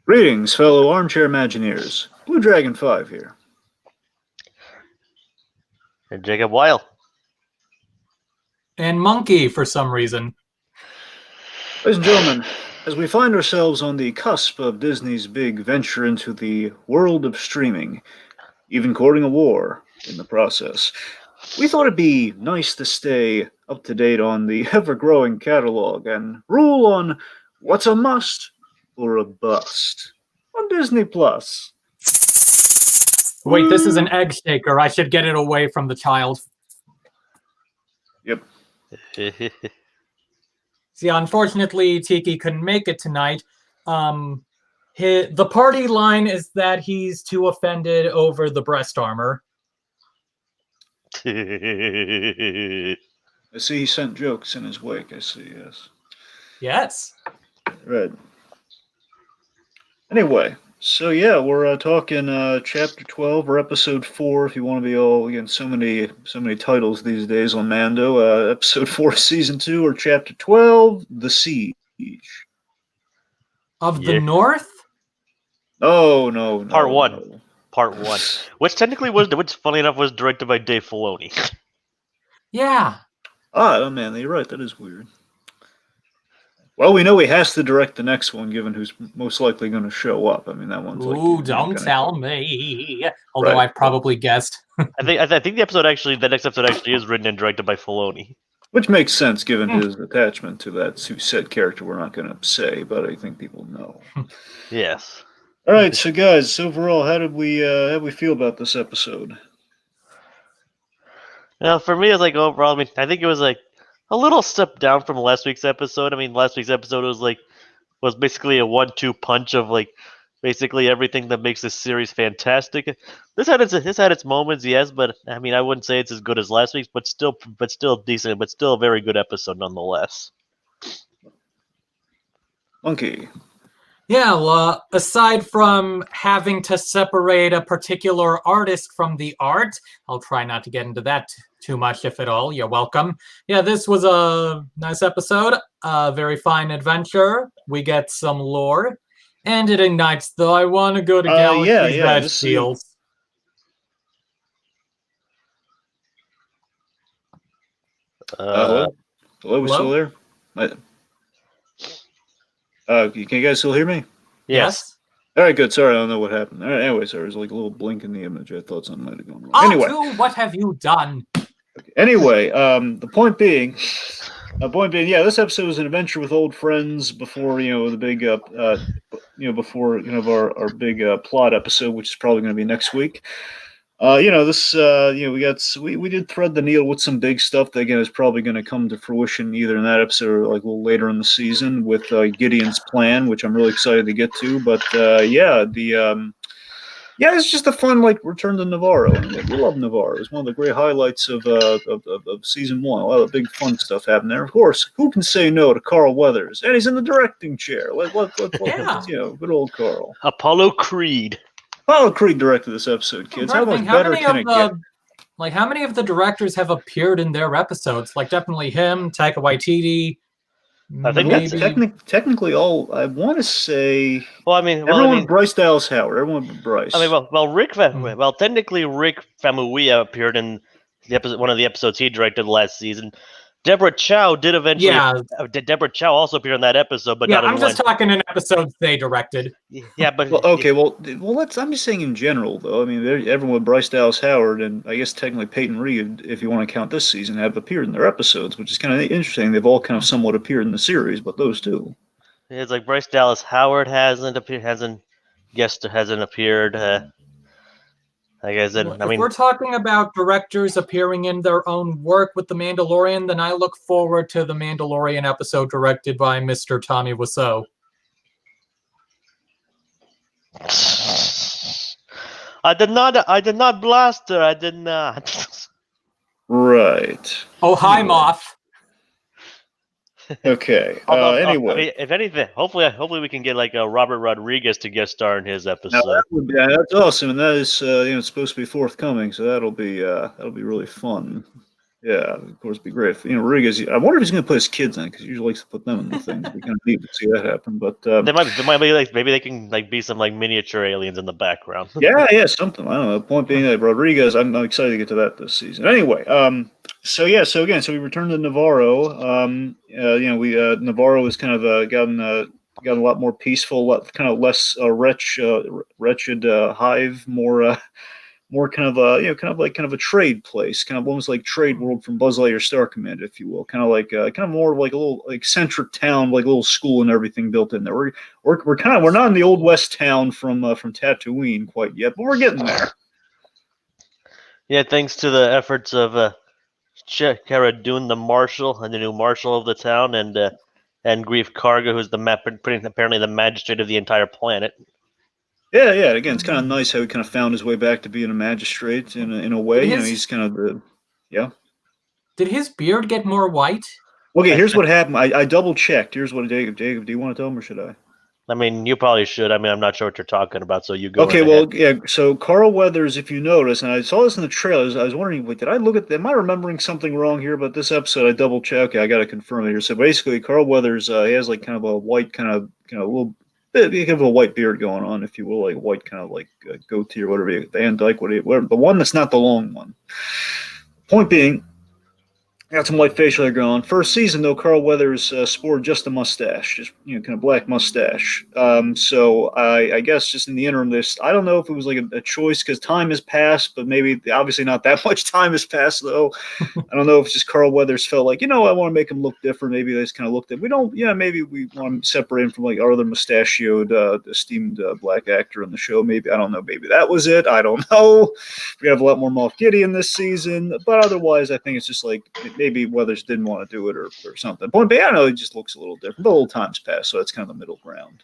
Greetings, fellow armchair Imagineers. Blue Dragon 5 here. And Jacob Weil. And Monkey, for some reason. Ladies and gentlemen, as we find ourselves on the cusp of Disney's big venture into the world of streaming, even courting a war in the process, we thought it'd be nice to stay up to date on the ever-growing catalog and rule on what's a must or a bust on Disney Plus. Wait, this is an egg shaker. I should get it away from the child. Yep. See, unfortunately, Tiki couldn't make it tonight. The party line is that he's too offended over the breast armor. I see he sent jokes in his wake, I see, yes. Yes. Right. Anyway, so yeah, we're talking chapter 12 or episode 4 if you want to be all, again, so many titles these days on Mando. Episode 4 season 2 or chapter 12, The Siege. Of the North? No. Part 1. No. Part 1. Which technically which funny enough was directed by Dave Filoni. Yeah. Oh man, you're right, that is weird. Well, we know he has to direct the next one, given who's most likely going to show up. I mean, that one's like... Ooh, don't tell me. Although Right. I've probably guessed. I think the next episode actually is written and directed by Filoni. Which makes sense, given his attachment to that said character we're not going to say, but I think people know. Yes. All right, so guys, overall, how did we feel about this episode? Now, for me, it's like overall. I mean, I think it was like a little step down from last week's episode. I mean, last week's episode was basically a 1-2 punch of like basically everything that makes this series fantastic. This had its moments, yes, but I mean, I wouldn't say it's as good as last week's, but still decent, but still a very good episode nonetheless. Monkey. Yeah, well, aside from having to separate a particular artist from the art, I'll try not to get into that too much, if at all. You're welcome. Yeah, this was a nice episode, a very fine adventure. We get some lore, and it ignites, though I want to go to Galaxy's Edge Fields. Hello, we still there? Can you guys still hear me? Yes. All right, good. Sorry, I don't know what happened. All right, anyway, sorry, there's like a little blink in the image. I thought something might have gone wrong. Anyway, what have you done? Okay. Anyway, the point being, yeah, this episode was an adventure with old friends before the big, before our big plot episode, which is probably going to be next week. We did thread the needle with some big stuff that again is probably going to come to fruition either in that episode or like a little later in the season with Gideon's plan, which I'm really excited to get to. But it's just a fun return to Navarro. I mean, we love Navarro. It's one of the great highlights of season 1. A lot of big fun stuff happened there. Of course, who can say no to Carl Weathers? And he's in the directing chair. Good old Carl. Apollo Creed. Apollo Creed directed this episode, kids. How much better can it get? Like, how many of the directors have appeared in their episodes? Like, definitely him, Taika Waititi. I think that's technically all. I want to say. Well, everyone. Bryce Dallas Howard. Everyone but Bryce. I mean, technically Rick Famuyiwa appeared in one of the episodes he directed last season. Deborah Chow did eventually. Yeah. Deborah Chow also appeared in that episode, but yeah, I'm just talking in episodes they directed. Yeah, but I'm just saying in general, though. I mean, everyone with Bryce Dallas Howard and I guess technically Peyton Reed, if you want to count this season, have appeared in their episodes, which is kind of interesting. They've all kind of somewhat appeared in the series, but those two. It's like Bryce Dallas Howard hasn't appeared. Like I said, if we're talking about directors appearing in their own work with The Mandalorian, then I look forward to the Mandalorian episode directed by Mr. Tommy Wiseau. I did not blast her. I did not. Right. Oh, hi, Moff. Okay. Anyway, if anything, hopefully we can get like a Robert Rodriguez to guest star in his episode. That's awesome, and that is it's supposed to be forthcoming, so that'll be really fun. Yeah, of course, it'd be great. Rodriguez. I wonder if he's going to put his kids in because he usually likes to put them in the things. We kind of need to see that happen. But They might be like maybe they can like be some like miniature aliens in the background. yeah, something. I don't know. Point being that Rodriguez, I'm excited to get to that this season. Anyway, so we return to Navarro. Navarro has kind of gotten a lot more peaceful, kind of less wretched hive, more kind of a kind of a trade place, kind of almost like Trade World from Buzz Lightyear Star Command, if you will, kind of like kind of more like a little eccentric town, like a little school and everything built in there. We're not in the old west town from Tatooine quite yet, but we're getting there. Yeah, thanks to the efforts of Cara Dune, the marshal, and the new marshal of the town, and Grief Karga, who's apparently the magistrate of the entire planet. Yeah. Again, it's kind of nice how he kind of found his way back to being a magistrate in a way. He's kind of the Did his beard get more white? Okay, here's what happened. I double checked. Here's what Jacob, do you want to tell him or should I? I mean, you probably should. I mean, I'm not sure what you're talking about, so you go. Okay, well, yeah. So Carl Weathers, if you notice, and I saw this in the trailers, I was wondering, wait, did I look at? Am I remembering something wrong here? But this episode, I double checked. Okay, I got to confirm it here. So basically, Carl Weathers, he has like kind of a white, kind of a little bit of a white beard going on, if you will, like white kind of like goatee or whatever. Van Dyke, whatever. The one that's not the long one. Point being. Got some white facial hair going on. First season, though, Carl Weathers sported just a mustache, just kind of black mustache. So I guess just in the interim, I don't know if it was like a choice because time has passed, but maybe obviously not that much time has passed though. I don't know if it's just Carl Weathers felt like I want to make him look different. Maybe they just kind of looked at maybe we want to separate him from like our other mustachioed esteemed black actor in the show. Maybe I don't know. Maybe that was it. I don't know. We have a lot more Moff Gideon this season, but otherwise, I think it's just like. Maybe Weathers didn't want to do it or something. But I don't know, it just looks a little different. But old times passed, so it's kind of the middle ground.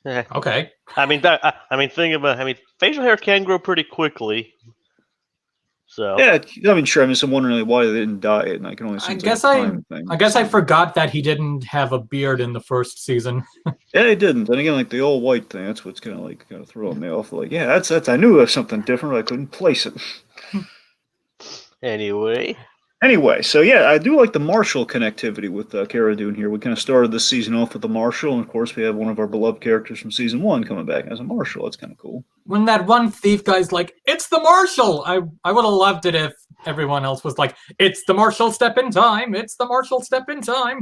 Okay. Facial hair can grow pretty quickly. So yeah, sure. I'm wondering why they didn't dye it, and I can only see. I guess I forgot that he didn't have a beard in the first season. Yeah, he didn't. And again, like the all white thing, that's what's kind of throwing me off. Like, yeah, that's. I knew there was something different, but I couldn't place it. Anyway, so yeah, I do like the Marshall connectivity with Cara Dune here. We kind of started this season off with the Marshall, and of course we have one of our beloved characters from season 1 coming back as a Marshall. That's kind of cool. When that one thief guy's like, "It's the Marshal," I would have loved it if everyone else was like, "It's the Marshal step in time. It's the Marshal step in time."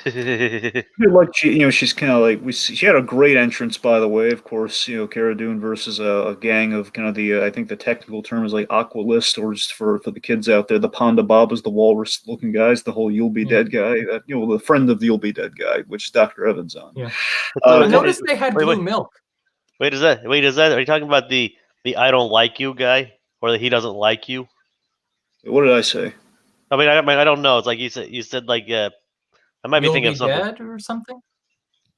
Like she's kind of like she had a great entrance, by the way. Of course, Cara Dune versus a gang of kind of I think the technical term is like Aqualist, or just for the kids out there, the Ponda Babas, the walrus-looking guys, the whole "You'll Be Dead" guy, the friend of the "You'll Be Dead" guy, which Dr. Evans on. Yeah, I noticed they had blue milk. Wait, is that? Are you talking about the "I don't like you" guy, or the "he doesn't like you"? What did I say? I don't know. It's like you said like. I might be thinking of something. Dead or something.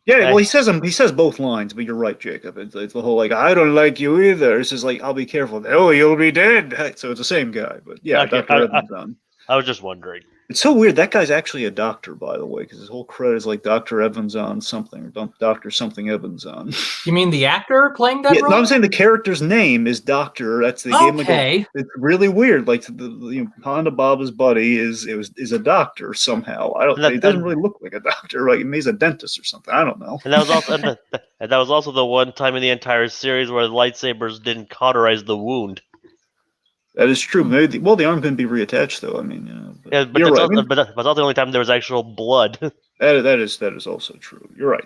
Yeah, well, he says both lines, but you're right, Jacob. It's the whole like "I don't like you either." It's just like "I'll be careful." Oh, you'll be dead. So it's the same guy, but yeah, okay, Dr. Evans on. I was just wondering. It's so weird. That guy's actually a doctor, by the way, because his whole credit is like Dr. Evans on something, or Dr. something Evans on. You mean the actor playing that role? No, I'm saying the character's name is Doctor. That's the game. Okay. It's really weird. Like the Ponda Baba's buddy is a doctor somehow. He doesn't really look like a doctor. Like he's a dentist or something. I don't know. And that was also the one time in the entire series where the lightsabers didn't cauterize the wound. That is true. Maybe the arm can be reattached, though. I mean, but that's right. But that's not the only time there was actual blood. that is also true. You're right.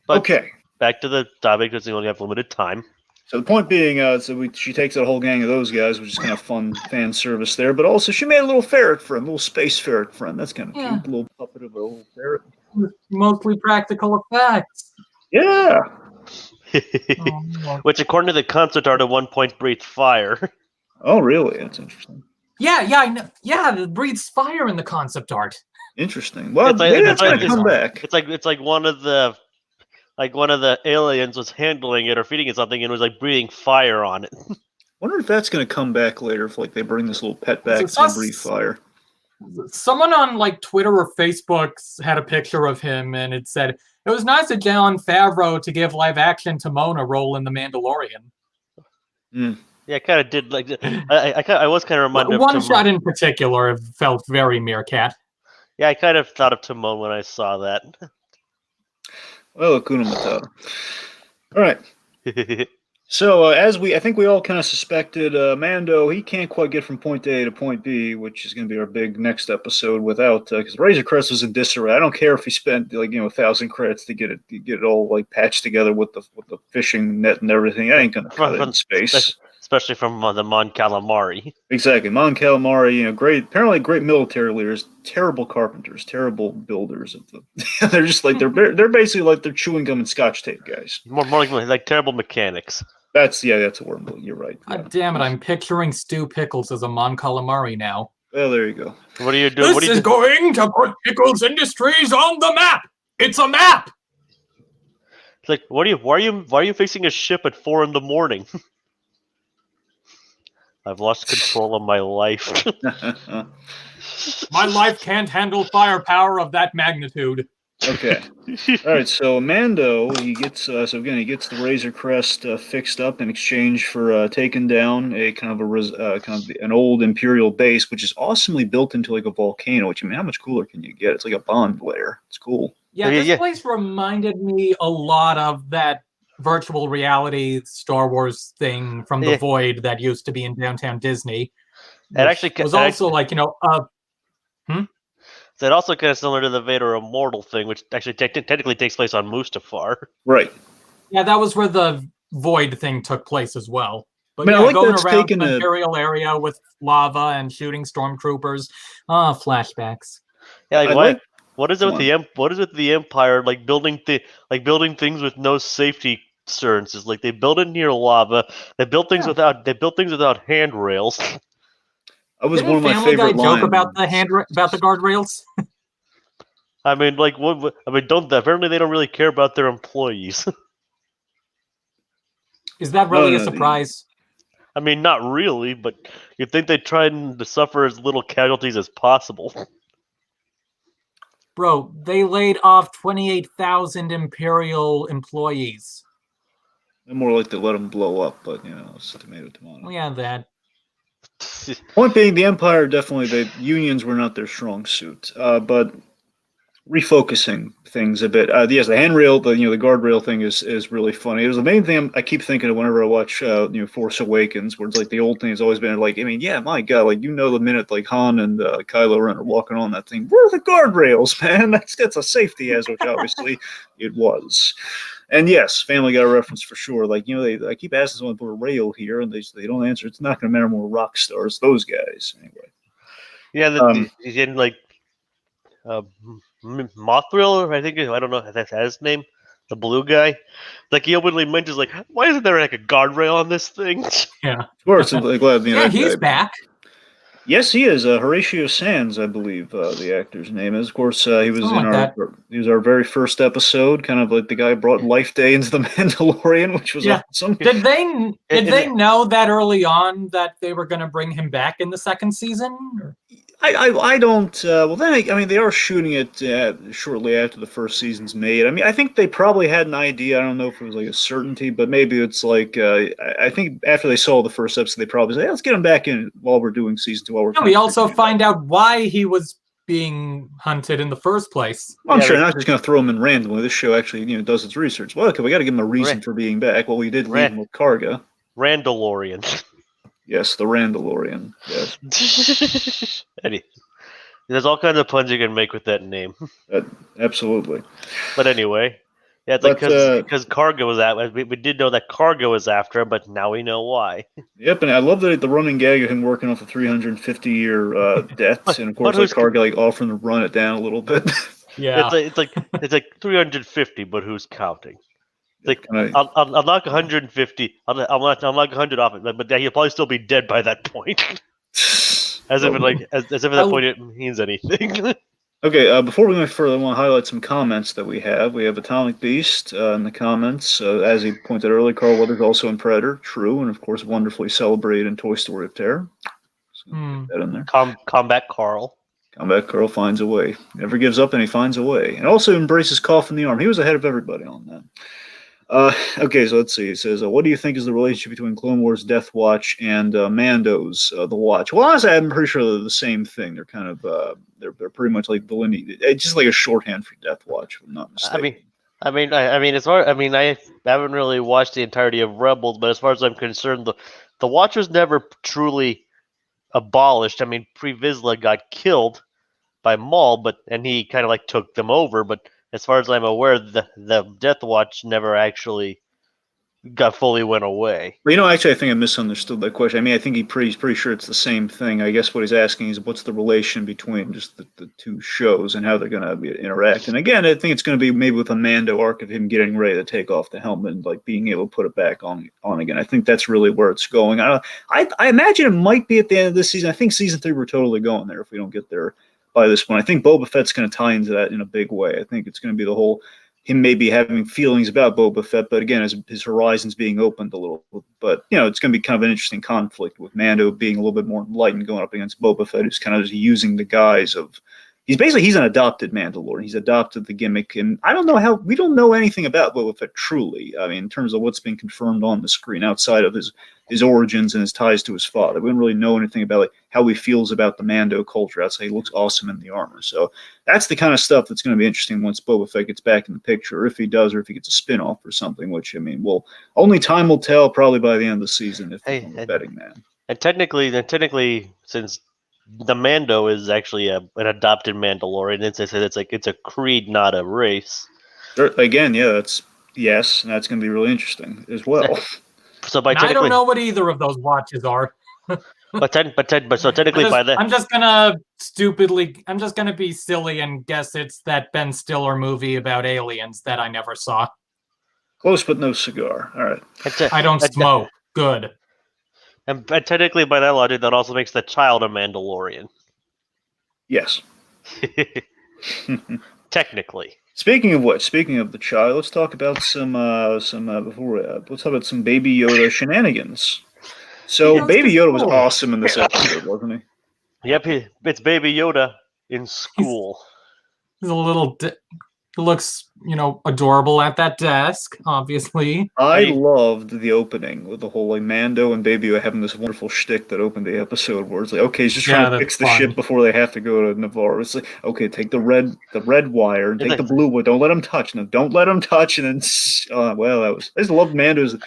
But okay, back to the topic because we only have limited time. So the point being, she takes a whole gang of those guys, which is kind of fun fan service there. But also, she made a little ferret friend, a little space ferret friend. That's kind of cute. A little puppet of a little ferret. Mostly practical effects. Yeah. Which, according to the concept art, at one point breathed fire. Oh, really? That's interesting. Yeah, I know. Yeah, it breathes fire in the concept art. Interesting. Well, maybe that's gonna come back. It's like one of the aliens was handling it or feeding it something and was like breathing fire on it. Wonder if that's gonna come back later. If like they bring this little pet back and breathe fire. Someone on like Twitter or Facebook had a picture of him, and it said it was nice of Jon Favreau to give live action Timon a role in The Mandalorian. Yeah, I kind of did like. I was kind of reminded of One Timon. shot in particular felt very Meerkat. Yeah, I kind of thought of Timon when I saw that. Well, Hakuna Matata. All right. So, I think we all kind of suspected, Mando, he can't quite get from point A to point B, which is going to be our big next episode without, because Razor Crest was in disarray. I don't care if he spent 1,000 credits to get it all like patched together with the fishing net and everything. That ain't going to cut it in space. Especially from the Mon Calamari. Exactly, Mon Calamari. Apparently great military leaders, terrible carpenters, terrible builders of the. They're just like they're basically like they're chewing gum and Scotch tape guys. More like terrible mechanics. That's a word. You're right. Yeah. God damn it! I'm picturing Stu Pickles as a Mon Calamari now. Well, there you go. What are you doing? This is going to put Pickles Industries on the map. It's a map. It's like, why are you fixing a ship at 4 a.m? I've lost control of my life. My life can't handle firepower of that magnitude. Okay. All right. So Mando, he gets the Razor Crest fixed up in exchange for taking down a kind of an old Imperial base, which is awesomely built into like a volcano. Which, I mean, how much cooler can you get? It's like a Bond lair. It's cool. Yeah, this place reminded me a lot of that virtual reality Star Wars thing from the Void that used to be in downtown Disney. It actually was also It's also kind of similar to the Vader Immortal thing, which actually technically takes place on Mustafar. Right. Yeah, that was where the Void thing took place as well. But I like going that's around taken the Imperial area with lava and shooting stormtroopers. Flashbacks. Yeah, what is it with the Empire? Like building things with no safety assurances. Like they build it near lava. They build things without handrails. That was Didn't one of my Family favorite Guy lines. joke about the guardrails? I mean, like what? I mean, apparently they don't really care about their employees. Is that really a surprise? I mean, not really, but you'd think they'd try to suffer as little casualties as possible. Bro, they laid off 28,000 Imperial employees. They're more like to let them blow up, but it's tomato. Well, yeah, that. Point being, the Empire definitely, the unions were not their strong suit, but refocusing things a bit. Yes, the handrail, the guardrail thing is really funny. It was the main thing I keep thinking of whenever I watch Force Awakens, where it's like the old thing has always been like, I mean, yeah, my God, like the minute like Han and Kylo Ren are walking on that thing, where are the guardrails, man? That's a safety hazard, which obviously it was. And yes, Family Guy reference for sure. Like I keep asking someone to put a rail here, and they don't answer. It's not going to matter more rock stars. Those guys anyway. Yeah, he's in like. Mothrill, I don't know if that's his name, the blue guy. Like he openly mentions, like, why isn't there like a guardrail on this thing? Yeah, of course. I'm glad. Yeah, he's back. Yes, he is. Horatio Sands, I believe the actor's name is. Of course, he was he was our very first episode. Kind of like the guy who brought Life Day into the Mandalorian, which was awesome. Did they know that early on that they were going to bring him back in the second season? Or? I don't. Well, then I mean, they are shooting it shortly after the first season's made. I mean, I think they probably had an idea. I don't know if it was like a certainty, but maybe it's like I think after they saw the first episode, they probably say, hey, "Let's get him back in while we're doing season 2." While we also find out why he was being hunted in the first place. Well, I'm sure not just going to throw him in randomly. This show actually does its research. Well, okay, we got to give him a reason for being back. Well, we did leave him with Karga. Randalorian. Yes, the Randalorian. Yes. There's all kinds of puns you can make with that name. Absolutely. But anyway, yeah, it's because Karga was at. We did know that Karga was after him, but now we know why. Yep, and I love the running gag of him working off a 350-year debt, and of course, Karga offering to run it down a little bit. Yeah, it's like 350, but who's counting? Like I'll knock 150. I'll knock 100 off it, but he'll probably still be dead by that point. As if at that point it means anything. Okay, before we go further, I want to highlight some comments that we have. We have Atomic Beast in the comments. As he pointed earlier, Carl Weathers also in Predator, true, and of course wonderfully celebrated in Toy Story of Terror. So get that in there. Combat Carl. Combat Carl finds a way. Never gives up and he finds a way. And also embraces Cough in the arm. He was ahead of everybody on that. Okay, so let's see. It says, "What do you think is the relationship between Clone Wars Death Watch and Mando's The Watch?" Well, honestly, I'm pretty sure they're the same thing. They're kind of they're pretty much like delineated. It's just like a shorthand for Death Watch, if I'm not I mean, mistaken. I haven't really watched the entirety of Rebels, but as far as I'm concerned, the Watch was never truly abolished. I mean, Pre Vizsla got killed by Maul, and he kind of like took them over. But as far as I'm aware, the Death Watch never actually got fully went away. But actually, I think I misunderstood that question. I mean, I think he's pretty sure it's the same thing. I guess what he's asking is what's the relation between just the two shows and how they're going to interact. And again, I think it's going to be maybe with a Mando arc of him getting ready to take off the helmet and like being able to put it back on again. I think that's really where it's going. I imagine it might be at the end of this season. I think season 3 we're totally going there if we don't get there by this one. I think Boba Fett's going to tie into that in a big way. I think it's going to be the whole him maybe having feelings about Boba Fett, but again, his horizons being opened a little. But it's going to be kind of an interesting conflict with Mando being a little bit more enlightened, going up against Boba Fett, who's kind of just using the guise of he's an adopted Mandalorian. He's adopted the gimmick, and we don't know anything about Boba Fett truly. I mean, in terms of what's been confirmed on the screen outside of his origins and his ties to his father, we don't really know anything about like how he feels about the Mando culture. Outside, he looks awesome in the armor. So that's the kind of stuff that's going to be interesting once Boba Fett gets back in the picture, or if he does, or if he gets a spin-off or something. Which I mean, only time will tell. Probably by the end of the season, if I'm a betting man. And technically, since the Mando is actually an adopted Mandalorian, it's a creed, not a race. Again, that's yes, and that's going to be really interesting as well. So I don't know what either of those watches are. but technically, I'm just gonna be silly and guess it's that Ben Stiller movie about aliens that I never saw. Close but no cigar. All right. I don't smoke. Good. And technically, by that logic, that also makes the child a Mandalorian. Yes. Technically. Speaking of the child, let's talk about let's talk about some Baby Yoda shenanigans. So Baby Yoda was awesome in this episode, wasn't he? Yep, it's Baby Yoda in school. He's a little. He looks, adorable at that desk, obviously. I loved the opening with the whole like Mando and Baby Yoda having this wonderful shtick that opened the episode where it's like, okay, he's just trying to fix the ship before they have to go to Navarre. It's like, okay, take the red wire and take the blue one. Don't let him touch. No, don't let him touch. And then, I just loved Mando's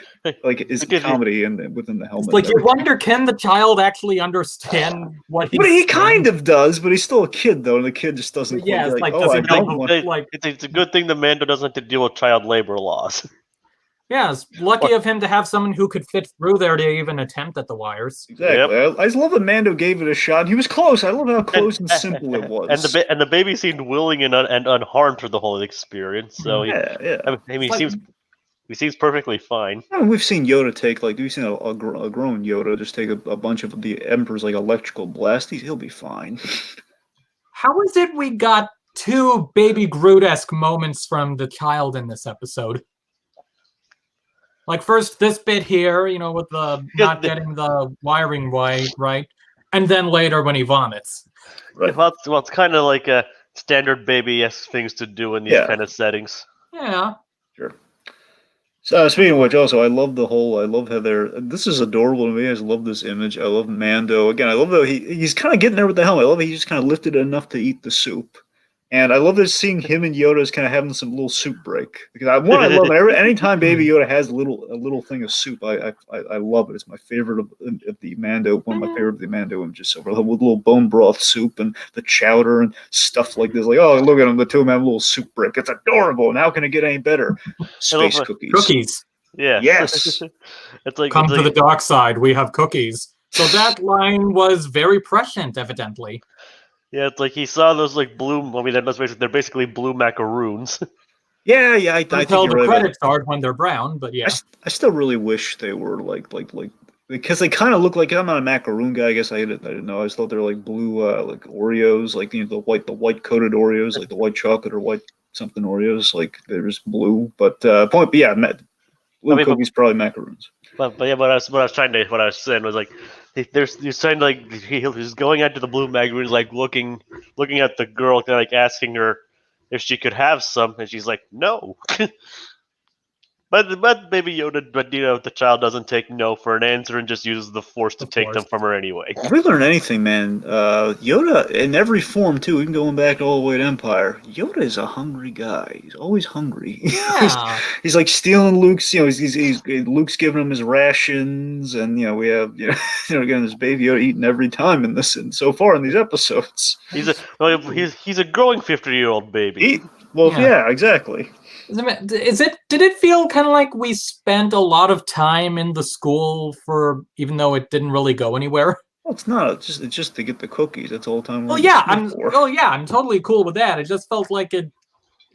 like his comedy and within the helmet. It's like you wonder, can the child actually understand what he's? But he kind of does, but he's still a kid though, and the kid just doesn't. Yeah, it's it's a good thing the Mando doesn't have to deal with child labor laws. Yeah, it's lucky of him to have someone who could fit through there to even attempt at the wires. Exactly. Yep. I just love that Mando gave it a shot. He was close. I love how close and simple it was. And the baby seemed willing and unharmed for the whole experience. So he seems perfectly fine. I mean, we've seen Yoda take we've seen a grown Yoda just take a bunch of the Emperor's electrical blast. He'll be fine. How is it we got 2 Baby Groot-esque moments from the child in this episode? Like first this bit here, with the not getting the wiring right, and then later when he vomits. Right. Well, it's kind of like a standard baby-esque things to do in these kind of settings. Yeah. Sure. So speaking of which, also I love how this is adorable to me. I just love this image. I love Mando. Again, I love though he's kind of getting there with the helmet. I love he just kind of lifted it enough to eat the soup. And I love just seeing him and Yoda is kind of having some little soup break. Because I love it. Anytime Baby Yoda has a little thing of soup, I love it. It's my favorite of the Mando. One of my favorite of the Mando images. So with little bone broth soup and the chowder and stuff like this. Like, oh, look at them. The two of them have a little soup break. It's adorable. And how can it get any better? Space cookies. Cookies. Yeah. Yes. Come to the dark side. We have cookies. So that line was very prescient, evidently. Yeah, it's like he saw those blue. I mean, they're basically blue macaroons. Yeah. I think the credits are when they're brown, but yeah. I still really wish they were like because they kind of look like I'm not a macaroon guy. I guess I didn't know. I just thought they were like blue, like Oreos, the white coated Oreos, like the white chocolate or white something Oreos. Like they're just blue. But blue cookies probably macaroons. But what I was saying was like. He's trying to he's going out to the blue macaroons, looking at the girl, asking her if she could have some, and she's like, no. But Baby Yoda, the child doesn't take no for an answer and just uses the Force to Of take course. them from her anyway. If we learn anything, man, Yoda in every form too, even going back all the way to Empire, Yoda is a hungry guy. He's always hungry. Yeah. he's like stealing Luke's. Luke's giving him his rations, and we have again this Baby Yoda eating every time in this, and so far in these episodes. He's a growing 50-year-old baby. Yeah, exactly. Did it feel kind of like we spent a lot of time in the school even though it didn't really go anywhere? Well, it's not. It's just to get the cookies. That's all the time. I'm totally cool with that. It just felt like it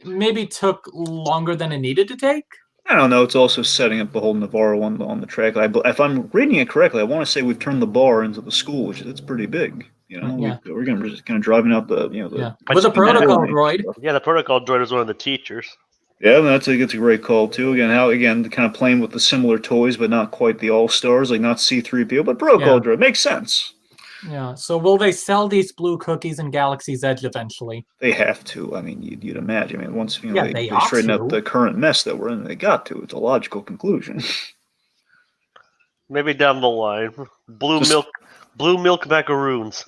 maybe took longer than it needed to take. I don't know. It's also setting up the whole Navarro on the track. If I'm reading it correctly, I want to say we've turned the bar into the school, which is pretty big. Yeah. We're just kind of driving out the With a protocol droid. Yeah, the protocol droid is one of the teachers. Yeah, that's a great call too. Again, kind of playing with the similar toys, but not quite the all stars, like not C-3PO, but protocol droid makes sense. Yeah. So will they sell these blue cookies in Galaxy's Edge eventually? They have to. I mean, you'd imagine. I mean, once they ought straighten to. out the current mess that we're in, they got to. It's a logical conclusion. Maybe down the line, blue milk macaroons.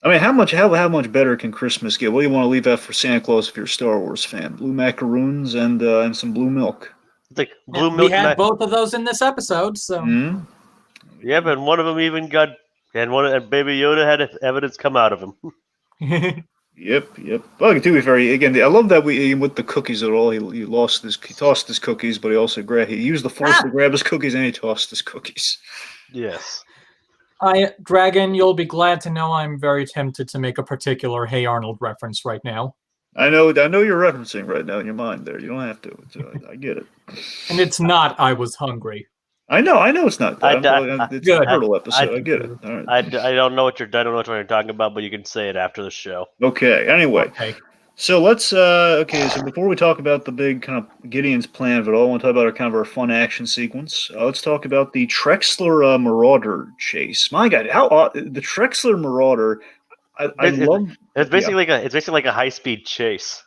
I mean, how much better can Christmas get? What do you want to leave out for Santa Claus if you're a Star Wars fan? Blue macaroons and some blue milk. It's like blue milk. We had both of those in this episode, so. Mm-hmm. Yeah, but one of them even got, and Baby Yoda had evidence come out of him. Yep. Well, to be fair, again, I love that with the cookies at all. He tossed his cookies, but he also he used the Force to grab his cookies, and he tossed his cookies. Yes. Dragon, you'll be glad to know I'm very tempted to make a particular Hey Arnold reference right now. I know you're referencing right now in your mind there. You don't have to. I get it. And it's not I was hungry. I know it's not that. It's a turtle episode. I get it. All right. I don't know what you're talking about, but you can say it after the show. Okay. Anyway. Okay. So let's so before we talk about the big kind of Gideon's plan of it all, I want to talk about our fun action sequence. Let's talk about the Trexler Marauder chase. My God, how the Trexler Marauder! I love. It's basically like a high-speed chase.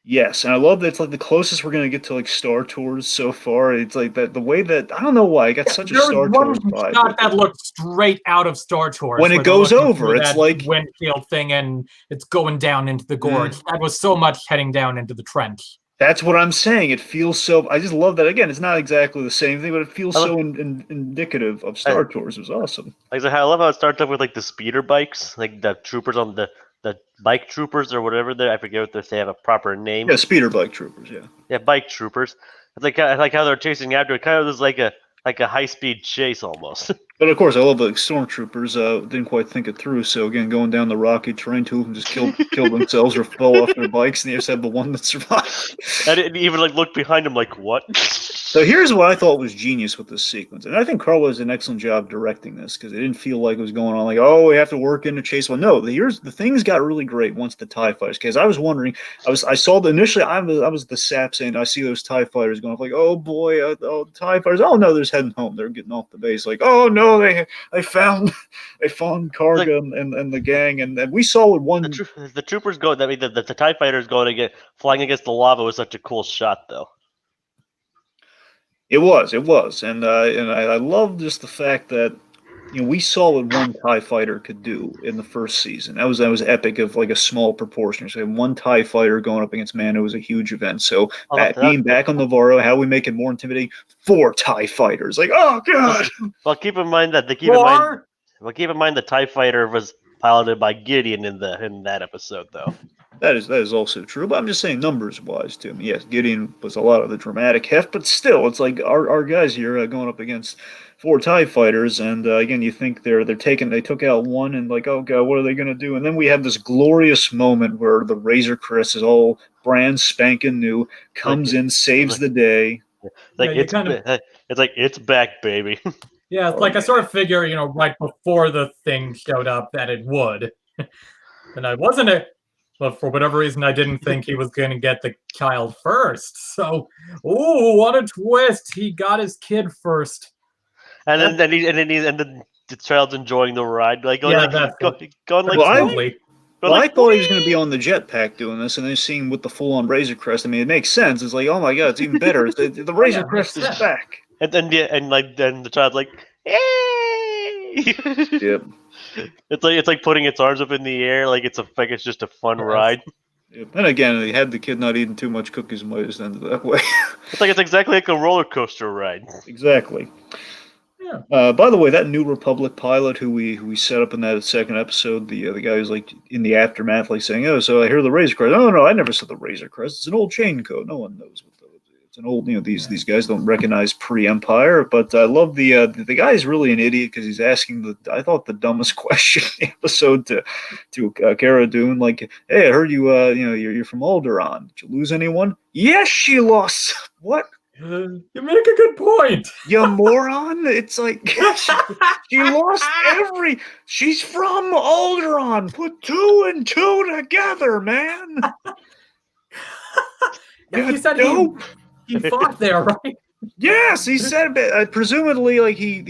Yes, and I love that it's like the closest we're gonna get to like Star Tours so far. It's like that the way that I don't know why I got such a Star Tours vibe. Shot that looked straight out of Star Tours. When it goes over, it's like windshield thing, and it's going down into the gorge. That was so much heading down into the trench. That's what I'm saying. It feels so. I just love that. Again, it's not exactly the same thing, but it feels so indicative of Star Tours. It was awesome. Like I love how it starts off with like the speeder bikes, like the troopers on the bike troopers or whatever I forget if they have a proper name. Yeah, speeder bike troopers. Yeah. Yeah, bike troopers. It's like how they're chasing after it. Kind of was like a high speed chase almost. But of course, I love the stormtroopers. Didn't quite think it through. So again, going down the rocky terrain, two of them just killed themselves or fell off their bikes, and you just have the one that survived. I didn't even look behind him like what. So here's what I thought was genius with this sequence, and I think Carl does an excellent job directing this because it didn't feel like it was going on like, oh, we have to work in to chase one. No, the things got really great once the TIE fighters. Because I was wondering, I saw initially I was the sap saying I see those TIE fighters going off like, oh boy, TIE fighters. Oh no, they're just heading home. They're getting off the base. Like, oh no, they found Karga and the gang, and we saw what one the troopers go. I mean, the TIE fighters flying against the lava was such a cool shot though. It was, and I love just the fact that we saw what one TIE fighter could do in the first season. That was epic of like a small proportion. So one TIE fighter going up against Mando was a huge event. So being back on Navarro, how we make it more intimidating? 4 TIE fighters, like oh god. Well, keep in mind the TIE fighter was piloted by Gideon in that episode though. That is also true, but I'm just saying numbers-wise, too. I mean, yes, Gideon was a lot of the dramatic heft, but still, it's like our guys here going up against 4 TIE fighters, and again, you think they took out one, and like, oh god, what are they going to do? And then we have this glorious moment where the Razor Crest is all brand spanking new, comes in, saves the day. It's like it's back, baby. Yeah, it's like I sort of figure, right before the thing showed up that it would, and I wasn't But for whatever reason, I didn't think he was going to get the child first. So, ooh, what a twist! He got his kid first, and then the child's enjoying the ride, going yeah, going like. Well, But Well, I like, thought he was going to be on the jetpack doing this, and then seeing him with the full-on Razor Crest. I mean, it makes sense. It's like, oh my god, it's even better. The Razor makes Crest is sense. back. and then the child's like, hey! Yep. It's like putting its arms up in the air, like it's just a fun Yes. ride. Yep. And again, he had the kid not eating too much cookies and might have ended that way. It's exactly like a roller coaster ride. Exactly. Yeah. By the way, that New Republic pilot who we set up in that second episode, the guy who's like in the aftermath, like saying, "Oh, so I hear the Razor Crest." Oh no, I never said the Razor Crest. It's an old chain code. No one knows what it's an old. These guys don't recognize pre-Empire. But I love the guy's really an idiot because he's asking I thought the dumbest question in the episode to Cara Dune, like, "Hey, I heard you're from Alderaan. Did you lose anyone?" Yes, she lost. What? You make a good point. You moron! It's like she lost She's from Alderaan. Put 2 and 2 together, man. He said dope. he fought there, right? Yes, he said. Presumably, like he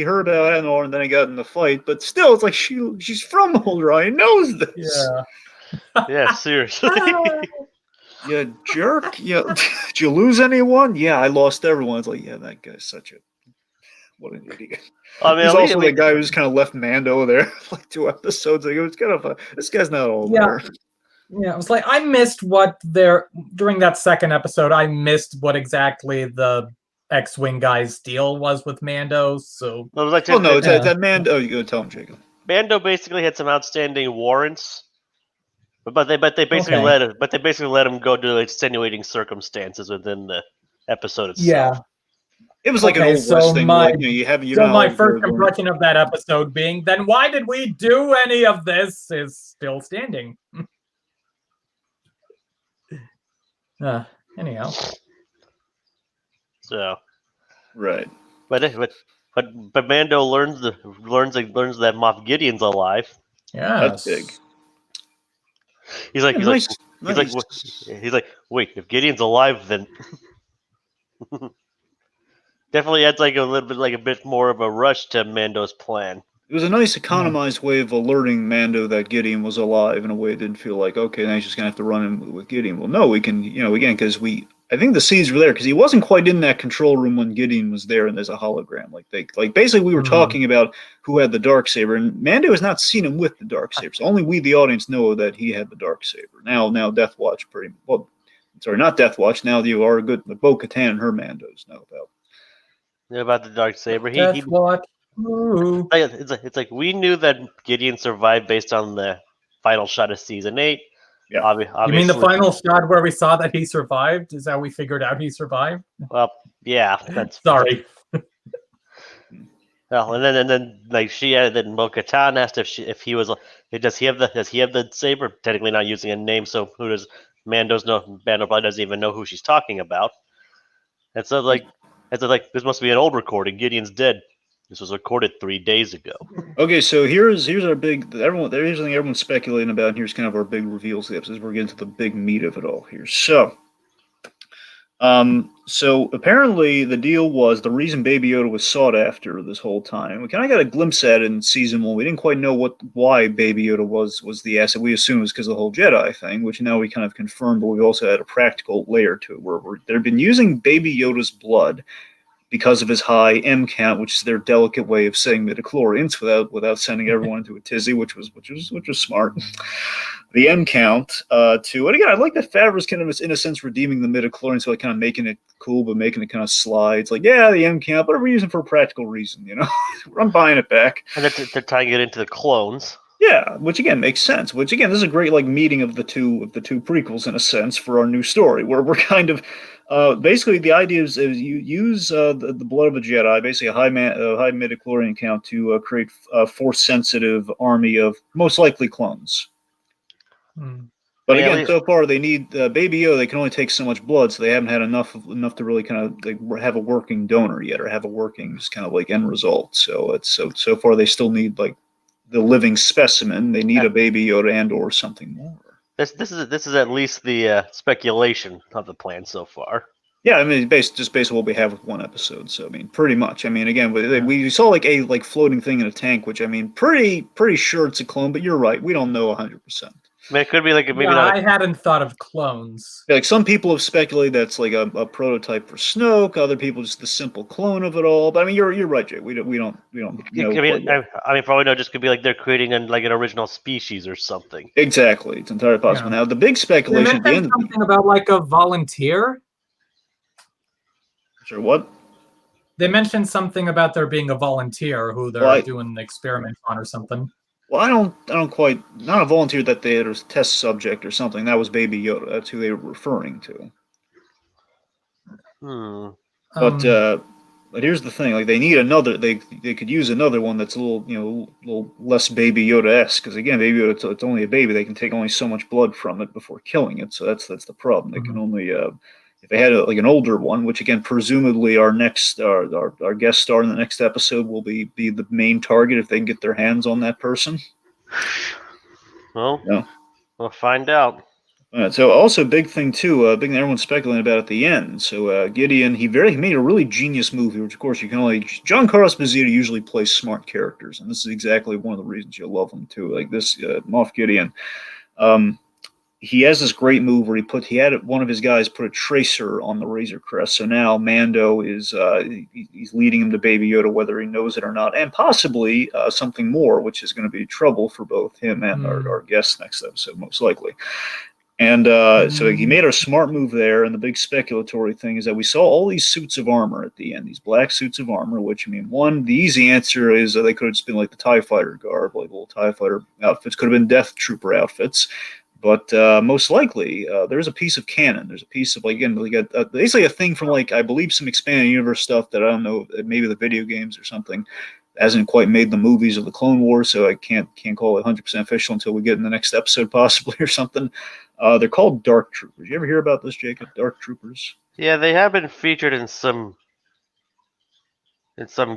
heard about Anor, and then he got in the fight. But still, it's like she's from Alderaan. He knows this. Yeah. Yeah, seriously. You jerk. Yeah. Did you lose anyone? Yeah, I lost everyone. It's like, yeah, that guy's what an idiot. I mean, He's at least- also the guy who just kind of left Mando there for like 2 episodes ago. It's kind of this guy's not all there. Yeah, it was like I missed during that second episode. I missed what exactly the X-wing guy's deal was with Mando. So It was like Oh no, it's Yeah. that Mando. You go tell him, Jacob. Mando basically had some outstanding warrants, but they basically Okay. let him go to extenuating circumstances within the episode itself. yeah. It was like Okay, an old so West thing. my- Like, you have So my first impression of that episode being, then why did we do any of this? Is still standing. Anyhow. So, right. but Mando learns that Moff Gideon's alive. Yeah. That's big. He's like, Nice. he's like, wait, if Gideon's alive, then definitely adds like a bit more of a rush to Mando's plan. It was a nice economized way of alerting Mando that Gideon was alive in a way it didn't feel like, okay, now he's just gonna have to run in with Gideon. Well, no, we can, again, because I think the seeds were there because he wasn't quite in that control room when Gideon was there, and there's a hologram. Basically we were talking about who had the dark saber, and Mando has not seen him with the dark saber. So only we, the audience, know that he had the dark saber. Now Death Watch not Death Watch. Now you are good. Bo-Katan and her Mandos know About the dark saber. That's what. Ooh. It's like we knew that Gideon survived based on the final shot of season 8. Yeah. Obviously. You mean the final shot where we saw that he survived? Is how we figured out he survived? Well, yeah, that's Sorry. Well, and then like then Bo-Katan asked if he does he have the saber? Technically not using a name, so who does Mando probably doesn't even know who she's talking about. And so this must be an old recording. Gideon's dead. This was recorded 3 days ago. Okay, so here's our big here's something everyone's speculating about, and here's kind of our big reveals of the episode. We're getting to the big meat of it all here. So apparently the deal was the reason Baby Yoda was sought after this whole time. We kind of got a glimpse at it in season 1. We didn't quite know why Baby Yoda was the asset. We assumed it was because of the whole Jedi thing, which now we kind of confirmed, but we also had a practical layer to it where they've been using Baby Yoda's blood because of his high M count, which is their delicate way of saying midichlorians without sending everyone into a tizzy, which was smart. The M count and again, I like that Favreau's kind of in a sense redeeming the midichlorians, so like kind of making it cool, but making it kind of sly. It's like, yeah, the M count, but we're using it for a practical reason, I'm buying it back. And they're tying it into the clones. Yeah, which again makes sense. Which again, this is a great meeting of the two prequels in a sense for our new story, where we're kind of basically the idea is you use the blood of a Jedi, basically a high midichlorian count to create a force-sensitive army of most likely clones. But again, so far they need Baby Yoda. They can only take so much blood, so they haven't had enough to really kind of have a working donor yet, or have a working just kind of end result. So it's so far they still need the living specimen. They need a Baby Yoda and or something more. This is at least the speculation of the plan so far. Yeah, I mean, just based on what we have with one episode. So I mean, pretty much. I mean, again, we saw like a floating thing in a tank, which I mean, pretty sure it's a clone. But you're right, we don't know 100%. I mean, it could be like maybe Yeah, not. I hadn't thought of clones. Like some people have speculated that's like a prototype for Snoke. Other people just the simple clone of it all. But I mean, you're right, Jay. We don't know I quite mean, yet. I mean, for all we know, just could be like they're creating an original species or something. Exactly, it's entirely possible. Yeah. Now the big They speculation at the mentioned end of something about like a volunteer. sure what? They mentioned something about there being a volunteer who they're Well, doing the experiment on or something. Well, I don't quite not a volunteer that they had a test subject or something. That was Baby Yoda. That's who they were referring to. Hmm. But but here's the thing: like they need another. They could use another one that's a little little less Baby Yoda-esque. Because again, Baby Yoda it's only a baby. They can take only so much blood from it before killing it. So that's the problem. They can only if they had like an older one, which again presumably our next our guest star in the next episode will be the main target if they can get their hands on that person. Well, Yeah. we'll find out. All right, so also big thing too, big thing everyone's speculating about at the end. So Gideon, he made a really genius move here, which of course you can only John Carlos Esposito usually plays smart characters, and this is exactly one of the reasons you love him too. Like this Moff Gideon, um, he has this great move where he had one of his guys put a tracer on the Razor Crest. So now Mando is he's leading him to Baby Yoda, whether he knows it or not, and possibly something more, which is going to be trouble for both him and our guest next episode, most likely. And so he made a smart move there, and the big speculatory thing is that we saw all these suits of armor at the end, these black suits of armor, which, I mean, the easy answer is they could have just been like the TIE fighter garb, like little TIE fighter outfits, could have been Death Trooper outfits. But most likely, there's a piece of canon. There's a piece of, like, again, like basically a thing from, like, I believe some expanded universe stuff that I don't know, maybe the video games or something, hasn't quite made the movies of the Clone Wars, so I can't call it 100% official until we get in the next episode, possibly, or something. They're called Dark Troopers. You ever hear about this, Jacob? Dark Troopers? Yeah, they have been featured in some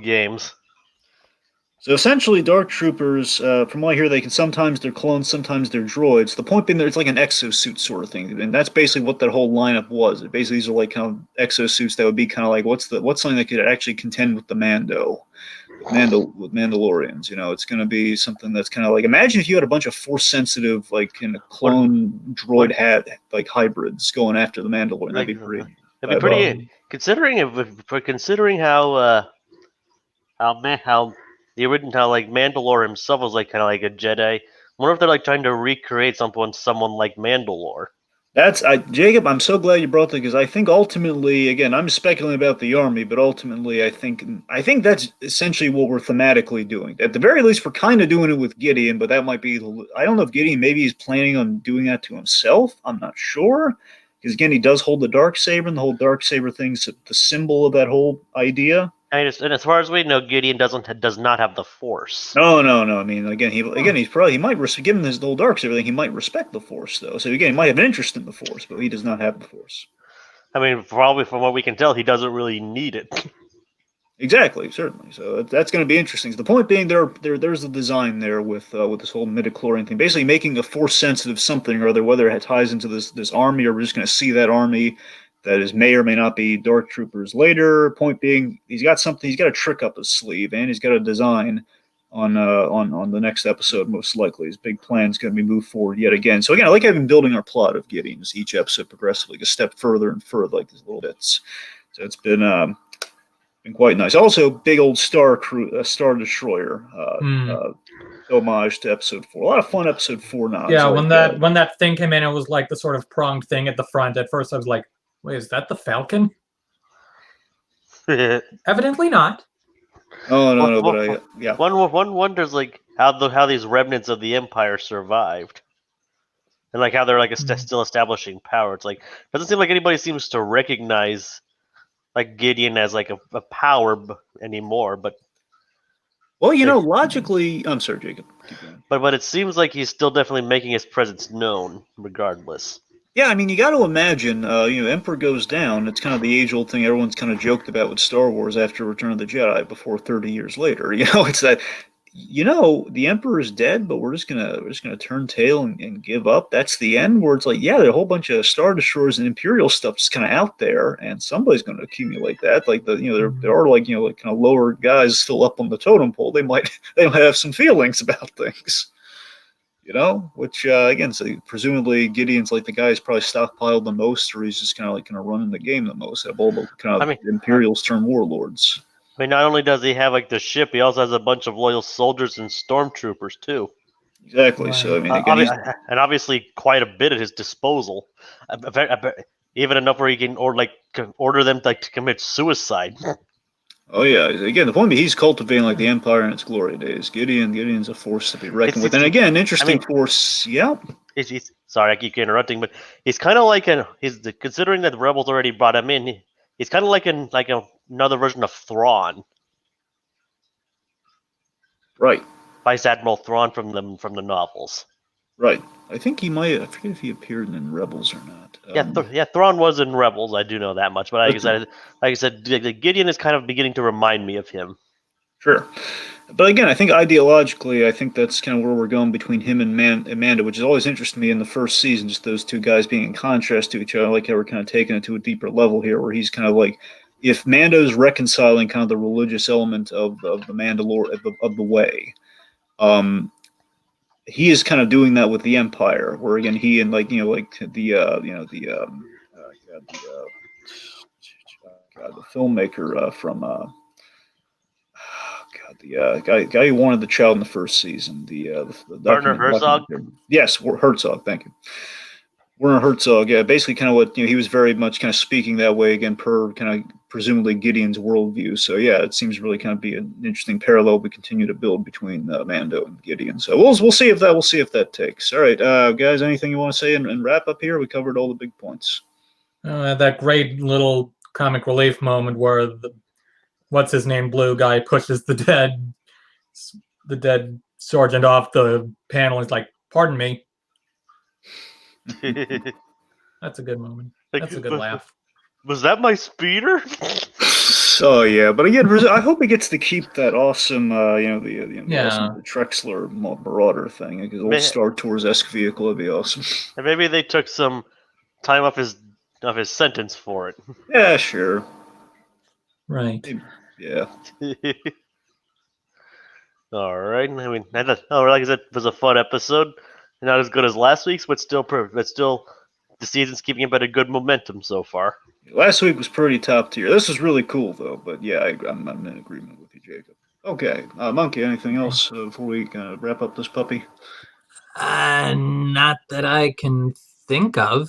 games. So essentially, Dark Troopers, from what I hear, sometimes they're clones, sometimes they're droids. The point being that it's like an exosuit sort of thing, and that's basically what that whole lineup was. Basically, these are like kind of exosuits that would be kind of like what's something that could actually contend with the Mandalorians. It's going to be something that's kind of like, imagine if you had a bunch of force sensitive like kind of clone droid like hybrids going after the Mandalorian. That'd be pretty. It'd be pretty considering how the original like Mandalore himself was like kind of like a Jedi. I wonder if they're like trying to recreate someone like Mandalore. Jacob, I'm so glad you brought that because I think ultimately, again, I'm speculating about the army, but ultimately, I think that's essentially what we're thematically doing. At the very least, we're kind of doing it with Gideon, but that might be. I don't know if Gideon maybe he's planning on doing that to himself. I'm not sure because again, he does hold the darksaber, and the whole darksaber thing's the symbol of that whole idea. And as far as we know, Gideon does not have the Force. No. I mean, he's probably he might given his little darksaber thing, he might respect the Force though. So again, he might have an interest in the Force, but he does not have the Force. I mean, probably from what we can tell, he doesn't really need it. Exactly, certainly. So that's going to be interesting. So the point being, there's a design there with this whole midichlorian thing, basically making a force sensitive something or other, whether it ties into this army or we're just going to see that army that may or may not be Dark Troopers later. Point being, he's got a trick up his sleeve, and he's got a design on the next episode. Most likely, his big plan is going to be moved forward yet again. So again, I like having building our plot of Gideon as each episode progressively a step further and further, like these little bits. So it's been quite nice. Also, big old Star Destroyer homage to episode 4. A lot of fun episode 4 now. Yeah, when that thing came in, it was like the sort of pronged thing at the front. At first, I was like, "Wait, is that the Falcon?" Evidently not. Oh no, but yeah. One wonders like how these remnants of the Empire survived, and like how they're like still establishing power. It's like doesn't seem like anybody seems to recognize like Gideon as like a power anymore, but well, logically, I'm sorry, Jacob. But it seems like he's still definitely making his presence known, regardless. Yeah, I mean, you got to imagine, Emperor goes down. It's kind of the age-old thing everyone's kind of joked about with Star Wars after Return of the Jedi. Before 30 years later, it's that the Emperor's dead, but we're just gonna turn tail and give up. That's the end. Where it's like, yeah, there are a whole bunch of Star Destroyers and Imperial stuff just kind of out there, and somebody's going to accumulate that. Like there are like like kind of lower guys still up on the totem pole. They might have some feelings about things. Which again, so presumably Gideon's like the guy who's probably stockpiled the most, or he's just kind of running the game the most out of all the kind I of mean, Imperials turned warlords. I mean, not only does he have like the ship, he also has a bunch of loyal soldiers and stormtroopers too. Exactly. So I Right. mean, again, he's And obviously quite a bit at his disposal. Even enough where he can order them to commit suicide. oh yeah. Again, the point he's cultivating like the Empire in its glory days. Gideon's a force to be reckoned with, and again, interesting force. Yeah. He's sorry, I keep interrupting, but he's kind of like considering that the rebels already brought him in. He's kind of like another version of Thrawn, Right. Vice Admiral Thrawn from the novels. Right. I think he might. I forget if he appeared in Rebels or not. Yeah, Thrawn was in Rebels. I do know that much. But like I said, Gideon is kind of beginning to remind me of him. Sure. But again, I think ideologically, I think that's kind of where we're going between him and Mando, which has always interested me in the first season, just those two guys being in contrast to each other. I like how we're kind of taking it to a deeper level here, where he's kind of like, if Mando's reconciling kind of the religious element of the Mandalorian of the way, he is kind of doing that with the Empire, where again he and like the filmmaker from the guy who wanted the child in the first season, the Werner Herzog. Yes, Herzog. Thank you. Werner Herzog, yeah, basically kind of what he was very much kind of speaking that way again per kind of presumably Gideon's worldview. So yeah, it seems really kind of be an interesting parallel we continue to build between Mando and Gideon. So we'll see if that takes. All right, guys, anything you want to say and wrap up here? We covered all the big points. That great little comic relief moment where what's his name, blue guy pushes the dead sergeant off the panel. He's like, "Pardon me." That's a good moment. That's a good laugh. Was that my speeder? So yeah, but again, I hope he gets to keep that awesome, the awesome Trexler Marauder thing, like his old Star Tours-esque vehicle. Would be awesome. And maybe they took some time off his sentence for it. Yeah, sure. Right. Yeah. All right. I mean, like I said, it was a fun episode. Not as good as last week's, but still the season's keeping up at a good momentum so far. Last week was pretty top tier. This is really cool though. But yeah, I'm in agreement with you, Jacob. Okay, Monkey. Anything else before we wrap up this puppy? Not that I can think of.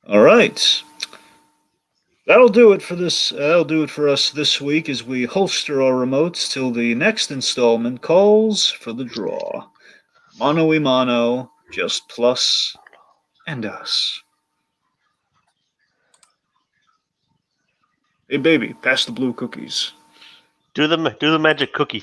All right. That'll do it for this. That'll do it for us this week as we holster our remotes till the next installment calls for the draw. Mano y mano, just Plus and Us. Hey baby, pass the blue cookies. Do the magic cookie